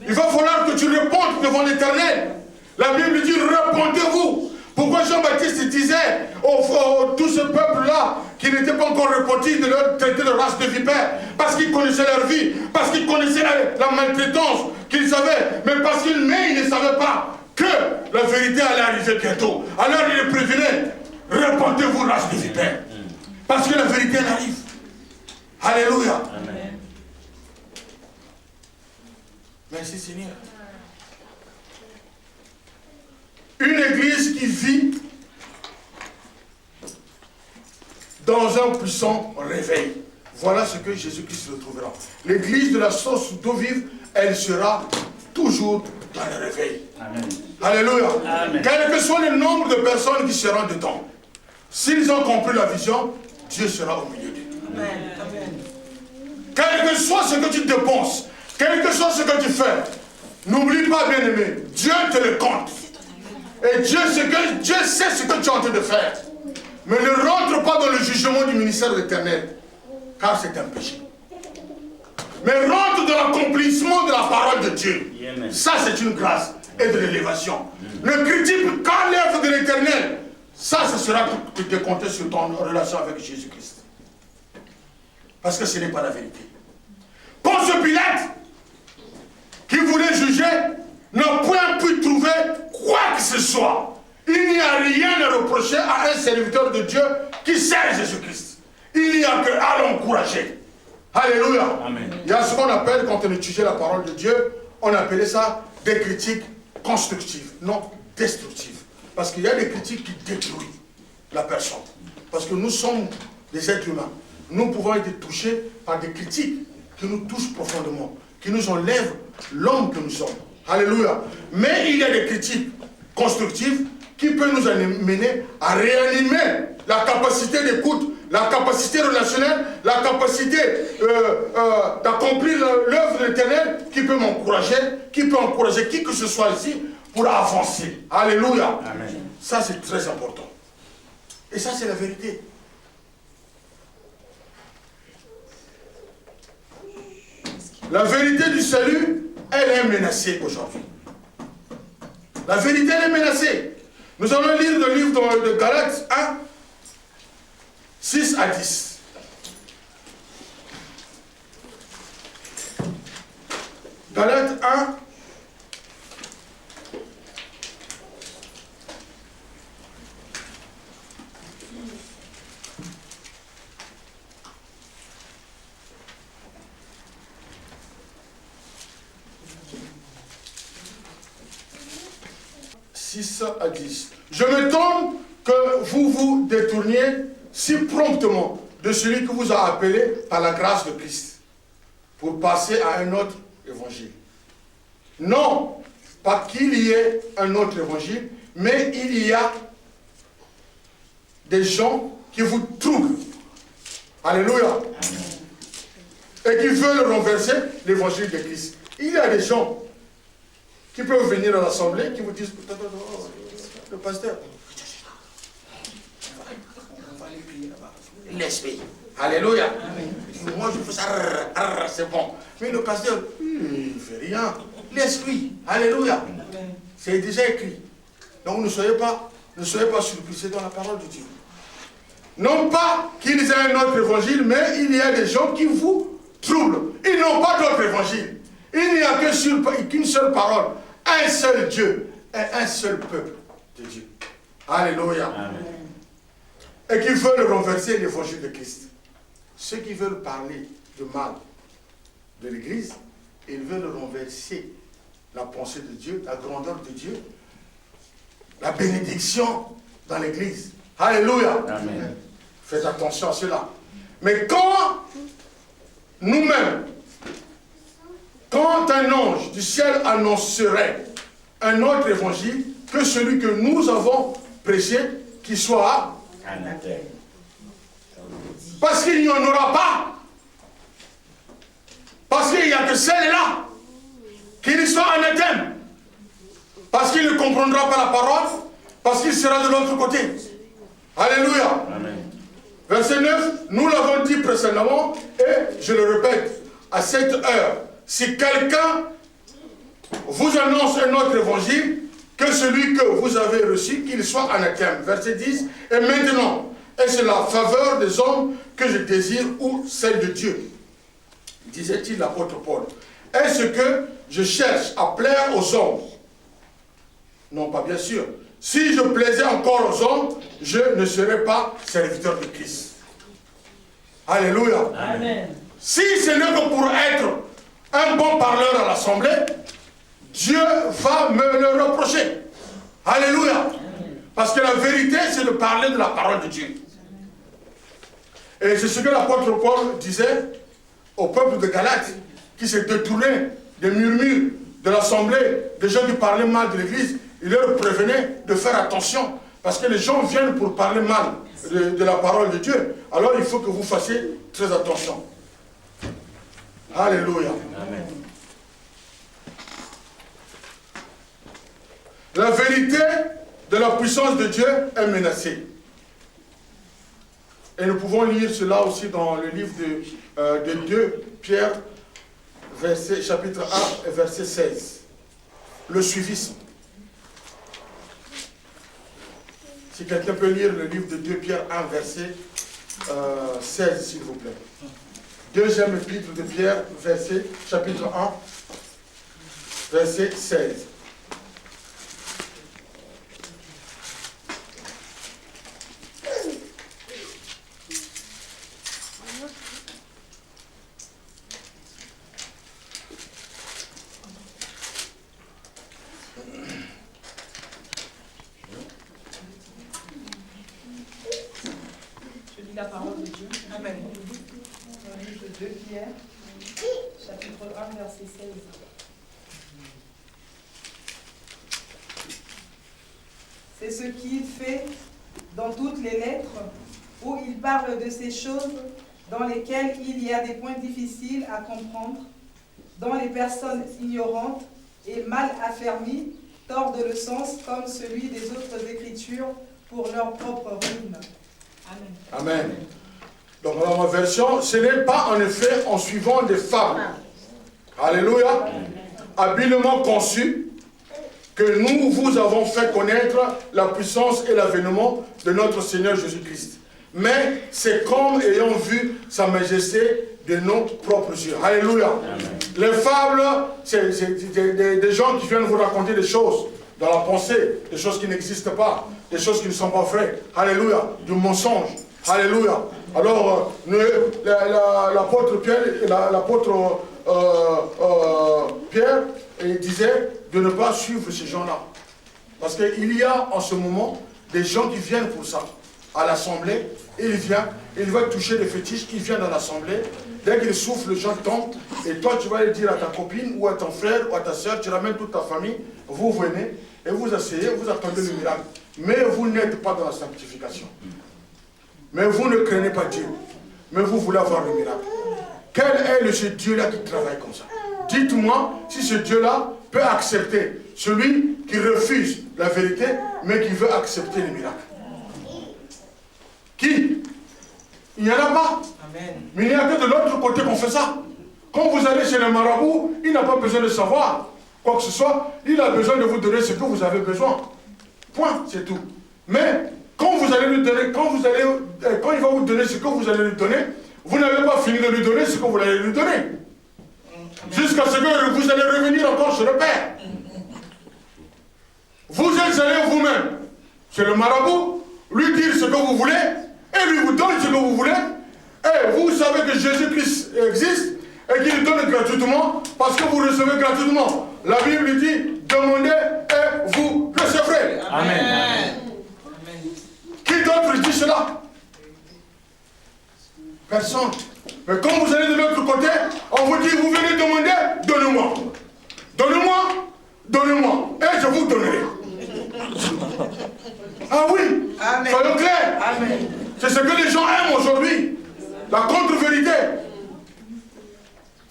Il va falloir que tu répondes devant l'Éternel. La Bible dit, répondez-vous. Pourquoi Jean-Baptiste disait tout ce peuple-là qui n'était pas encore repenti de leur traiter de race de vipères? Parce qu'ils connaissaient leur vie, parce qu'ils connaissaient la maltraitance qu'ils savaient, mais parce qu'ils ne savaient pas que la vérité allait arriver bientôt. Alors il les prévenait, répondez-vous race de vipères. Parce que la vérité elle arrive. Alléluia. Amen. Merci Seigneur. Une église qui vit dans un puissant réveil. Voilà ce que Jésus-Christ retrouvera. L'église de la source d'eau vive, elle sera toujours dans le réveil. Amen. Alléluia. Amen. Quel que soit le nombre de personnes qui seront dedans, s'ils ont compris la vision, Dieu sera au milieu d'eux. Amen. Amen. Quel que soit ce que tu dépenses, quel que soit ce que tu fais, n'oublie pas, bien-aimé, Dieu te le compte. Et Dieu sait ce que tu es en train de faire. Mais ne rentre pas dans le jugement du ministère de l'Éternel, car c'est un péché. Mais rentre dans l'accomplissement de la parole de Dieu. Amen. Ça, c'est une grâce et de l'élévation. Ne critique qu'à l'œuvre de l'Éternel. Ça sera de te compter sur ton relation avec Jésus-Christ. Parce que ce n'est pas la vérité. Ponce Pilate, qui voulait juger, n'a point pu trouver quoi que ce soit. Il n'y a rien à reprocher à un serviteur de Dieu qui sert Jésus-Christ. Il n'y a qu'à l'encourager. Alléluia. Amen. Il y a ce qu'on appelle, quand on étudiait la parole de Dieu, on appelait ça des critiques constructives, non destructives. Parce qu'il y a des critiques qui détruisent la personne. Parce que nous sommes des êtres humains. Nous pouvons être touchés par des critiques qui nous touchent profondément, qui nous enlèvent l'homme que nous sommes. Alléluia. Mais il y a des critiques constructives qui peuvent nous amener à réanimer la capacité d'écoute, la capacité relationnelle, la capacité d'accomplir l'œuvre de l'Éternel, qui peut m'encourager, qui peut encourager qui que ce soit ici pour avancer. Alléluia. Amen. Ça, c'est très important. Et ça, c'est la vérité. La vérité du salut, elle est menacée aujourd'hui. La vérité, elle est menacée. Nous allons lire le livre de Galates 1, 6 à 10. Galates 1, à 10. Je m'étonne que vous vous détourniez si promptement de celui qui vous a appelé par la grâce de Christ pour passer à un autre évangile. Non, pas qu'il y ait un autre évangile, mais il y a des gens qui vous troublent. Alléluia. Et qui veulent renverser l'évangile de Christ. Il y a des gens qui peuvent venir à l'assemblée, qui vous disent, le pasteur, on va aller prier là-bas. Laisse-le. Alléluia. Moi, je fais ça, c'est bon. Mais le pasteur, il ne fait rien. Laisse-lui. Alléluia. C'est déjà écrit. Donc ne soyez pas surpris, c'est dans la parole de Dieu. Non pas qu'ils aient un autre évangile, mais il y a des gens qui vous troublent. Ils n'ont pas d'autre évangile. Il n'y a qu'une seule parole, un seul Dieu et un seul peuple de Dieu. Alléluia. Amen. Et qui veulent renverser l'évangile de Christ. Ceux qui veulent parler de mal de l'Église, ils veulent renverser la pensée de Dieu, la grandeur de Dieu, la bénédiction dans l'Église. Alléluia. Amen. Faites attention à cela. Mais quand nous-mêmes, quand un ange du ciel annoncerait un autre évangile que celui que nous avons prêché, qui soit anathème. Parce qu'il n'y en aura pas. Parce qu'il n'y a que celle-là qui soit anathème. Parce qu'il ne comprendra pas la parole, parce qu'il sera de l'autre côté. Alléluia. Amen. Verset 9, nous l'avons dit précédemment, et je le répète, à cette heure, si quelqu'un vous annonce un autre évangile que celui que vous avez reçu, qu'il soit anathème. Verset 10, et maintenant, est-ce la faveur des hommes que je désire ou celle de Dieu? Disait-il l'apôtre Paul. Est-ce que je cherche à plaire aux hommes? Non, pas bien sûr. Si je plaisais encore aux hommes, je ne serais pas serviteur de Christ. Alléluia. Amen. Si ce n'est que pour être un bon parleur à l'assemblée, Dieu va me le reprocher. Alléluia. Amen. Parce que la vérité, c'est de parler de la parole de Dieu. Et c'est ce que l'apôtre Paul disait au peuple de Galate, qui s'est détourné des murmures de l'assemblée, des gens qui parlaient mal de l'église. Il leur prévenait de faire attention, parce que les gens viennent pour parler mal de la parole de Dieu. Alors il faut que vous fassiez très attention. Alléluia. Amen. La vérité de la puissance de Dieu est menacée. Et nous pouvons lire cela aussi dans le livre de 2 Pierre, chapitre 1 et verset 16. Le suivisme. Si quelqu'un peut lire le livre de 2 Pierre 1, verset 16, s'il vous plaît. Deuxième épître de Pierre, chapitre 1, verset 16. La parole de Dieu. Amen. Dans le livre de Pierre, chapitre 1, verset 16. C'est ce qu'il fait dans toutes les lettres, où il parle de ces choses dans lesquelles il y a des points difficiles à comprendre, dont les personnes ignorantes et mal affermies tordent le sens comme celui des autres écritures pour leur propre ruine. Amen. Amen. Donc dans ma version, ce n'est pas en effet en suivant des fables, alléluia, habilement conçues, que nous vous avons fait connaître la puissance et l'avènement de notre Seigneur Jésus-Christ. Mais c'est comme ayant vu sa majesté de nos propres yeux. Alléluia. Amen. Les fables, c'est des gens qui viennent vous raconter des choses dans la pensée, des choses qui n'existent pas, des choses qui ne sont pas vraies. Alléluia. Du mensonge. Alléluia. Alors, l'apôtre Pierre, il disait de ne pas suivre ces gens-là. Parce qu'il y a en ce moment des gens qui viennent pour ça, à l'assemblée, et il va toucher les fétiches, il vient dans l'assemblée, dès qu'il souffle, le gens tombent, et toi tu vas le dire à ta copine, ou à ton frère, ou à ta soeur, tu ramènes toute ta famille, vous venez, et vous asseyez, vous attendez le miracle. Mais vous n'êtes pas dans la sanctification. Mais vous ne craignez pas Dieu. Mais vous voulez avoir le miracle. Quel est ce Dieu-là qui travaille comme ça? Dites-moi si ce Dieu-là peut accepter celui qui refuse la vérité, mais qui veut accepter le miracle. Qui? Il n'y en a pas. Amen. Mais il n'y a que de l'autre côté qu'on fait ça. Quand vous allez chez le marabout, il n'a pas besoin de savoir quoi que ce soit. Il a besoin de vous donner ce que vous avez besoin. Point, c'est tout. Mais quand vous allez lui donner, quand il va vous donner ce que vous allez lui donner, vous n'avez pas fini de lui donner ce que vous allez lui donner. Jusqu'à ce que vous allez revenir encore chez le Père. Vous êtes allé vous-même chez le marabout, lui dire ce que vous voulez, et lui vous donne ce que vous voulez, et vous savez que Jésus-Christ existe, et qu'il donne gratuitement, parce que vous recevez gratuitement. La Bible dit, demandez et vous recevrez. Amen. Amen. Qui d'autre dit cela? Personne. Mais quand vous allez de l'autre côté, on vous dit, vous venez demander, donnez-moi. Donnez-moi, donnez-moi, et je vous donnerai. Ah oui, soyons clairs. C'est ce que les gens aiment aujourd'hui. La contre-vérité.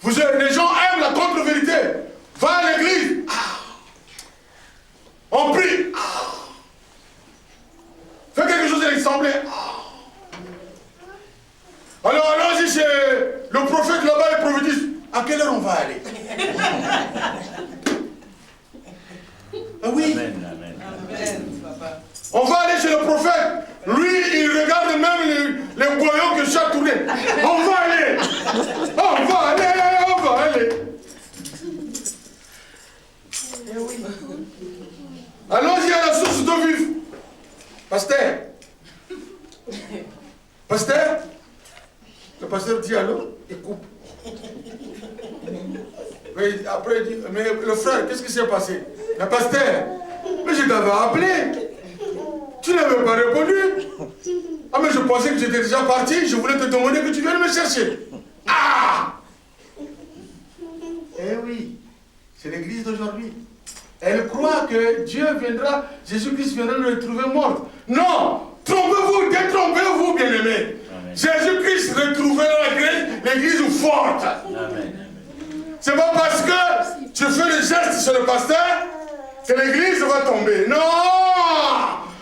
Les gens aiment la contre-vérité. Va à l'église. On prie. Fais quelque chose de l'assemblée. Alors allons-y chez le prophète là-bas et prophétise. À quelle heure on va aller? Ah oui. Amen, amen. On va aller chez le prophète. Lui, il regarde même les goyons que j'ai tournés. On va aller. On va aller. On va aller. Allons-y à la source d'eau vive. Pasteur. Pasteur. Le pasteur dit allô, il coupe. Mais après il dit, mais le frère, qu'est-ce qui s'est passé? Le pasteur, mais je t'avais appelé. Tu n'avais pas répondu. Ah mais je pensais que j'étais déjà parti, je voulais te demander que tu viennes me chercher. Ah! Eh oui, c'est l'église d'aujourd'hui. Elle croit que Dieu viendra, Jésus-Christ viendra nous retrouver morts. Non! Trompez-vous, détrompez-vous, bien-aimés. Jésus-Christ retrouvera l'église forte. C'est pas parce que tu fais le geste sur le pasteur que l'église va tomber. Non!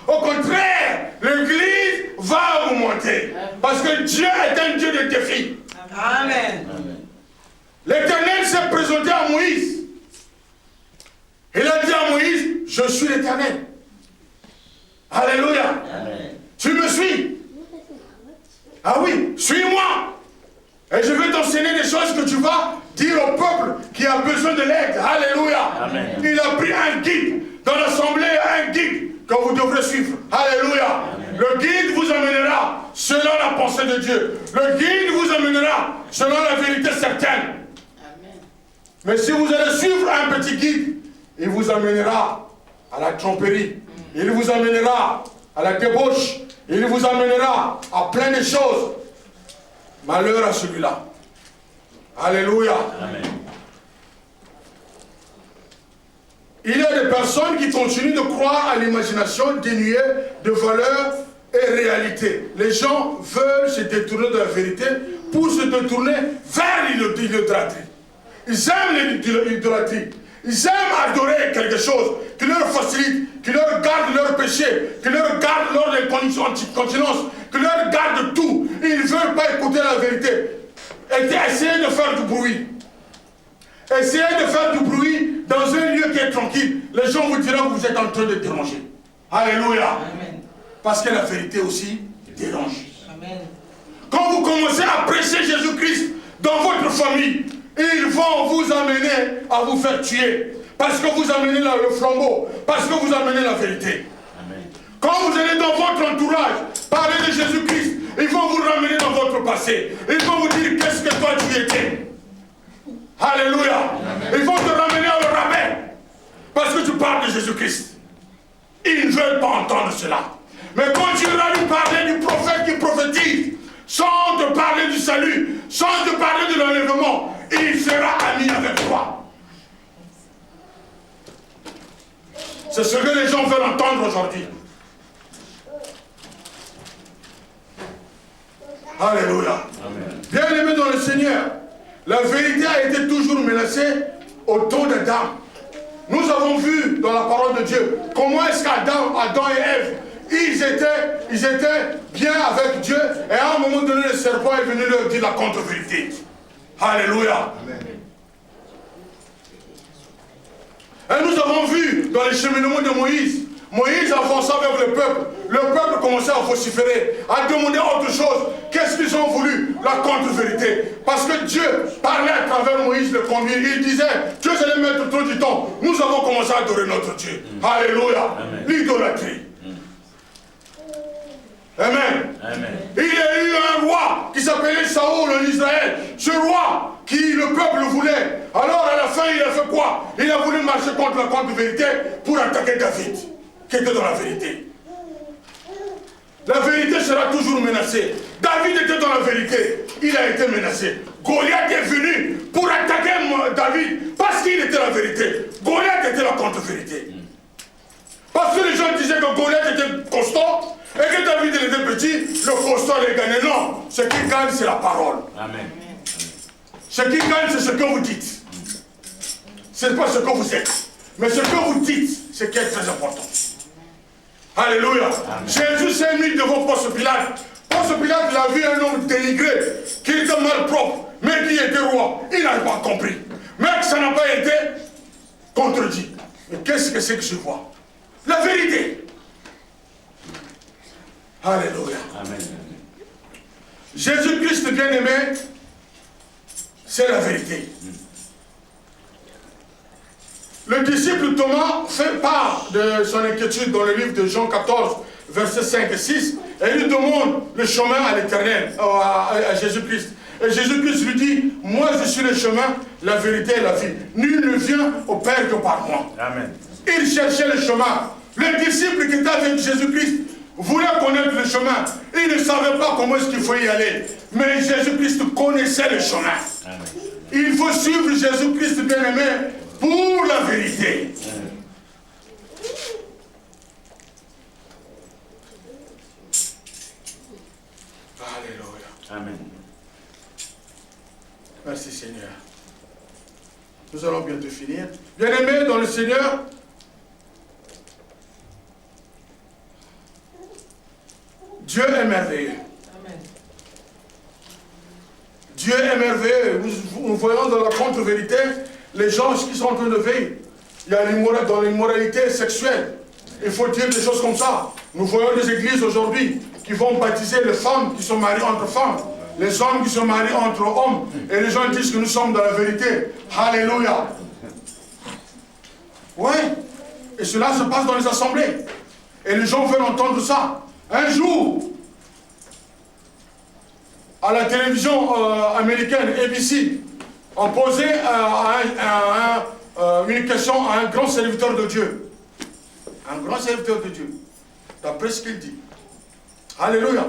Au contraire, l'église va augmenter. Parce que Dieu est un Dieu de défi. Amen. L'Éternel s'est présenté à Moïse. Il a dit à Moïse, je suis l'Éternel. Alléluia. Amen. Tu me suis. Ah oui, suis-moi. Et je vais t'enseigner des choses que tu vas dire au peuple qui a besoin de l'aide. Alléluia. Amen. Il a pris un guide dans l'assemblée, un guide que vous devrez suivre. Alléluia. Amen. Le guide vous amènera selon la pensée de Dieu. Le guide vous amènera selon la vérité certaine. Amen. Mais si vous allez suivre un petit guide, il vous amènera à la tromperie. Il vous amènera à la débauche. Il vous amènera à plein de choses. Malheur à celui-là. Alléluia. Amen. Il y a des personnes qui continuent de croire à l'imagination dénuée de valeur et réalité. Les gens veulent se détourner de la vérité pour se détourner vers l'idolâtrie. Ils aiment l'idolâtrie. Ils aiment adorer quelque chose qui leur facilite, qui leur garde leur péché, qui leur garde leur incontinence, qui leur garde tout. Ils ne veulent pas écouter la vérité. Essayez de faire du bruit. Essayez de faire du bruit dans un lieu qui est tranquille. Les gens vous diront que vous êtes en train de déranger. Alléluia. Amen. Parce que la vérité aussi dérange. Amen. Quand vous commencez à prêcher Jésus-Christ dans votre famille, ils vont vous amener à vous faire tuer. Parce que vous amenez le flambeau. Parce que vous amenez la vérité. Amen. Quand vous allez dans votre entourage parler de Jésus-Christ, ils vont vous ramener dans votre passé. Ils vont vous dire qu'est-ce que toi tu étais. Alléluia. Amen. Ils vont te ramener au rabbin. Parce que tu parles de Jésus-Christ. Ils ne veulent pas entendre cela. Mais quand tu iras lui parler du prophète qui prophétise, sans te parler du salut, sans te parler de l'enlèvement, il sera ami avec toi. C'est ce que les gens veulent entendre aujourd'hui. Alléluia. Bien-aimés dans le Seigneur, la vérité a été toujours menacée au temps d'Adam. Nous avons vu dans la parole de Dieu comment est-ce qu'Adam et Ève, ils étaient bien avec Dieu, et à un moment donné, le serpent est venu leur dire la contre-vérité. Alléluia. Amen. Et nous avons vu dans les cheminements de Moïse, Moïse avançait avec le peuple commençait à vociférer, à demander autre chose. Qu'est-ce qu'ils ont voulu? La contre-vérité. Parce que Dieu parlait à travers Moïse, le conduire. Il disait, Dieu allait mettre trop du temps. Nous avons commencé à adorer notre Dieu. Alléluia. L'idolâtrie. Amen. Amen. Il y a eu un roi qui s'appelait Saoul en Israël. Ce roi qui le peuple voulait. Alors à la fin, il a fait quoi? Il a voulu marcher contre la contre-vérité pour attaquer David, qui était dans la vérité. La vérité sera toujours menacée. David était dans la vérité. Il a été menacé. Goliath est venu pour attaquer David parce qu'il était la vérité. Goliath était la contre-vérité. Parce que les gens disaient que Goliath était constant et que David était petit, le constant les gagnait. Non, ce qui gagne, c'est la parole. Amen. Ce qui gagne, c'est ce que vous dites. Ce n'est pas ce que vous êtes. Mais ce que vous dites, c'est ce qui est très important. Alléluia. Amen. Jésus s'est mis devant Ponce Pilate. Ponce Pilate, il a vu un homme dénigré, qui était mal propre, mais qui était roi. Il n'a pas compris. Mais ça n'a pas été contredit. Mais qu'est-ce que c'est que je vois? La vérité. Alléluia. Amen. Jésus-Christ bien-aimé, c'est la vérité. Le disciple Thomas fait part de son inquiétude dans le livre de Jean 14, versets 5 et 6, et il demande le chemin à l'Éternel, à Jésus-Christ. Et Jésus-Christ lui dit, moi je suis le chemin, la vérité et la vie. Nul ne vient au Père que par moi. Amen. Il cherchait le chemin. Le disciple qui était avec Jésus-Christ voulait connaître le chemin. Il ne savait pas comment est-ce qu'il faut y aller. Mais Jésus-Christ connaissait le chemin. Amen. Il faut suivre Jésus-Christ bien-aimé pour la vérité. Alléluia. Amen. Merci Seigneur. Nous allons bientôt finir. Bien-aimés dans le Seigneur, Dieu est merveilleux. Amen. Dieu est merveilleux. Nous voyons dans la contre-vérité les gens qui sont en train de vivre. Il y a dans l'immoralité sexuelle. Il faut dire des choses comme ça. Nous voyons des églises aujourd'hui qui vont baptiser les femmes qui sont mariées entre femmes, les hommes qui sont mariés entre hommes. Et les gens disent que nous sommes dans la vérité. Alléluia. Oui. Et cela se passe dans les assemblées. Et les gens veulent entendre ça. Un jour, à la télévision américaine, ABC, on posait une question à un grand serviteur de Dieu. Un grand serviteur de Dieu. D'après ce qu'il dit. Alléluia.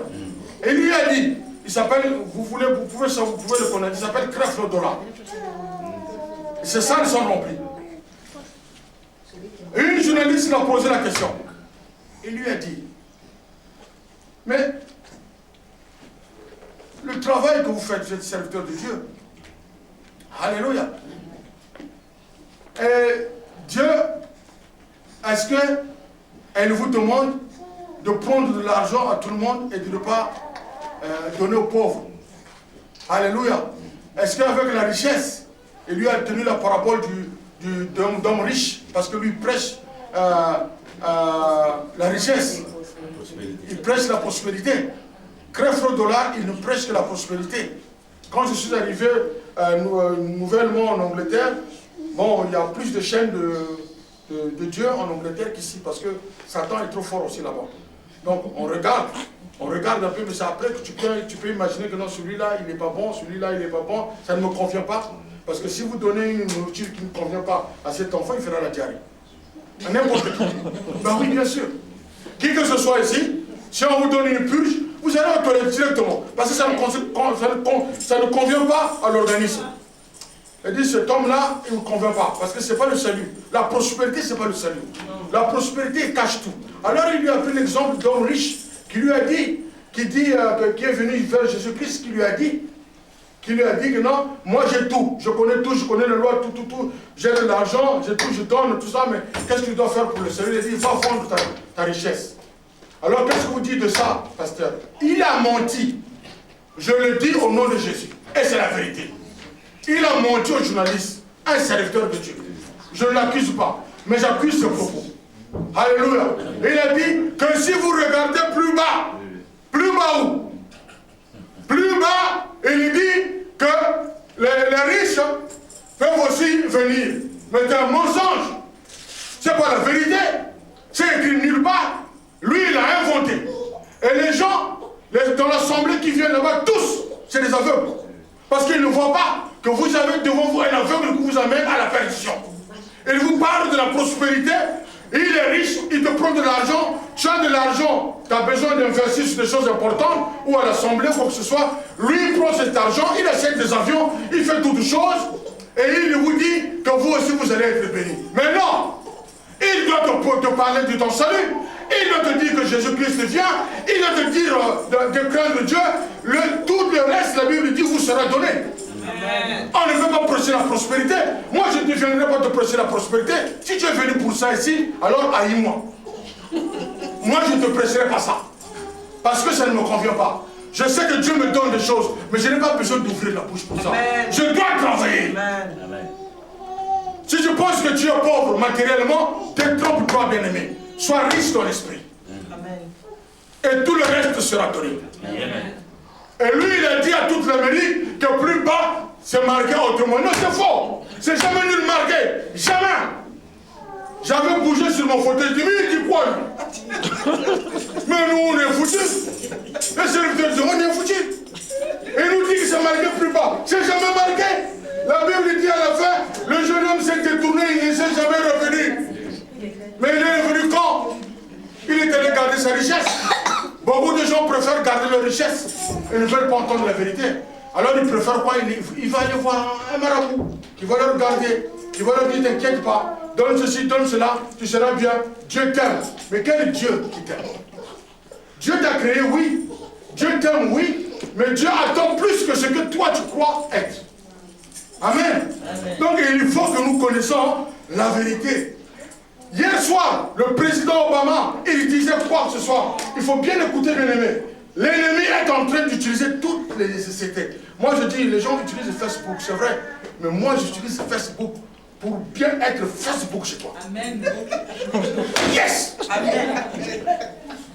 Et lui a dit, il s'appelle, vous pouvez le connaître, il s'appelle Creflo Dollar. C'est ça, ils sont remplis. Une journaliste lui a posé la question. Il lui a dit, mais le travail que vous faites, vous êtes serviteur de Dieu. Alléluia. Et Dieu, est-ce qu'elle vous demande de prendre de l'argent à tout le monde et de ne pas donner aux pauvres? Alléluia. Est-ce qu'avec la richesse, il lui a tenu la parabole d'homme riche, parce que lui prêche la richesse. Il prêche la prospérité. Creflo Dollar, il ne prêche que la prospérité. Quand je suis arrivé nouvellement en Angleterre, bon, il y a plus de chaînes de Dieu en Angleterre qu'ici, parce que Satan est trop fort aussi là-bas. Donc on regarde un peu, mais c'est après que tu peux imaginer que non, celui-là il n'est pas bon, celui-là il n'est pas bon, ça ne me convient pas. Parce que si vous donnez une nourriture qui ne convient pas à cet enfant, il fera la diarrhée. À n'importe qui. Ben oui, bien sûr. Qui que ce soit ici, si on vous donne une purge, vous allez aux toilettes directement. Parce que ça ne convient pas à l'organisme. Il dit, cet homme-là, il ne vous convient pas. Parce que ce n'est pas le salut. La prospérité, ce n'est pas le salut. La prospérité cache tout. Alors il lui a pris l'exemple d'homme riche qui lui a dit, qui est venu vers Jésus-Christ, qui lui a dit que non, moi j'ai tout, je connais la loi, tout, j'ai de l'argent, j'ai tout, je donne, tout ça, mais qu'est-ce que tu dois faire pour le salut? Il a dit, va vendre ta richesse. Alors qu'est-ce que vous dites de ça, pasteur? Il a menti. Je le dis au nom de Jésus. Et c'est la vérité. Il a menti au journaliste, un serviteur de Dieu. Je ne l'accuse pas, mais j'accuse ce propos. Alléluia. Il a dit que si vous regardez plus bas où? Plus bas, il dit que les riches peuvent aussi venir. Mais c'est un mensonge. C'est pas la vérité. C'est écrit nulle part. Lui, il a inventé. Et les gens, dans l'assemblée qui viennent là-bas, tous, c'est des aveugles. Parce qu'ils ne voient pas que vous avez devant vous un aveugle qui vous amène à la perdition. Il vous parle de la prospérité. Il est riche, il te prend de l'argent, tu as de l'argent, tu as besoin d'investir sur des choses importantes, ou à l'assemblée, quoi que ce soit. Lui, il prend cet argent, il achète des avions, il fait toutes choses, et il vous dit que vous aussi vous allez être bénis. Mais non, il doit te parler de ton salut, il doit te dire que Jésus-Christ vient, il doit te dire de craindre Dieu, tout le reste, la Bible dit, vous sera donné. Amen. On ne veut pas prêcher la prospérité. Moi, je ne viendrai pas te prêcher la prospérité. Si tu es venu pour ça ici, alors haïs-moi. Moi, je ne te prêcherai pas ça. Parce que ça ne me convient pas. Je sais que Dieu me donne des choses, mais je n'ai pas besoin d'ouvrir la bouche pour ça. Amen. Je dois travailler. Amen. Si tu penses que tu es pauvre matériellement, détrompe-toi, bien-aimé. Sois riche dans l'esprit. Et tout le reste sera donné. Amen. Et lui, il a dit à toute l'Amérique que plus bas, c'est marqué autrement. Non, c'est faux. C'est jamais nul marqué. Jamais. J'avais bougé sur mon fauteuil. Je dis, mais il dit quoi, lui? Mais nous, on est foutus. Les serviteurs disent, on est foutus. Et il nous dit que c'est marqué plus bas. C'est jamais marqué. La Bible dit à la fin, le jeune homme s'est détourné, il ne s'est jamais revenu. Mais il est revenu quand? Il est allé garder sa richesse. richesse. Ils ne veulent pas entendre la vérité. Alors ils préfèrent quoi? Il va aller voir un marabout qui va leur regarder, qui va leur dire t'inquiète pas, donne ceci, donne cela, tu seras bien. Dieu t'aime. Mais quel Dieu qui t'aime? Dieu t'a créé, oui. Dieu t'aime, oui. Mais Dieu attend plus que ce que toi tu crois être. Amen. Amen. Donc il faut que nous connaissions la vérité. Hier soir, le président Obama, il disait quoi ce soir? Il faut bien écouter l'ennemi. L'ennemi est en train d'utiliser toutes les nécessités. Moi je dis, les gens utilisent Facebook, c'est vrai. Mais moi j'utilise Facebook pour bien être Facebook chez toi. Amen. Yes. Amen.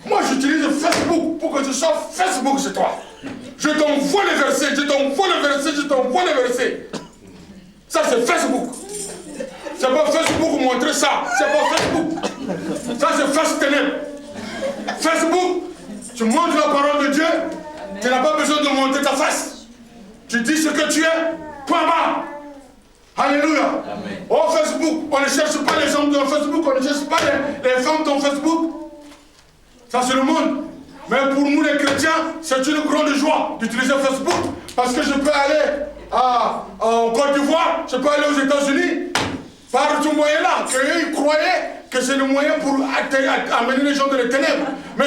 Moi j'utilise Facebook pour que je sois Facebook chez toi. Je t'envoie les versets, je t'envoie les versets, je t'envoie les versets. Ça c'est Facebook. C'est pas Facebook pour montrer ça. C'est pas Facebook. Ça c'est face ténèbres. Facebook, tu montres la parole de Dieu. Amen. Tu n'as pas besoin de montrer ta face. Tu dis ce que tu es. Point bas. Alléluia. Amen. Oh Facebook, on ne cherche pas les hommes dans Facebook, on ne cherche pas les femmes dans Facebook. Ça c'est le monde. Mais pour nous les chrétiens, c'est une grande joie d'utiliser Facebook. Parce que je peux aller en Côte d'Ivoire, je peux aller aux États-Unis. Par ce moyen-là, qu'ils croyaient que c'est le moyen pour amener les gens dans les ténèbres.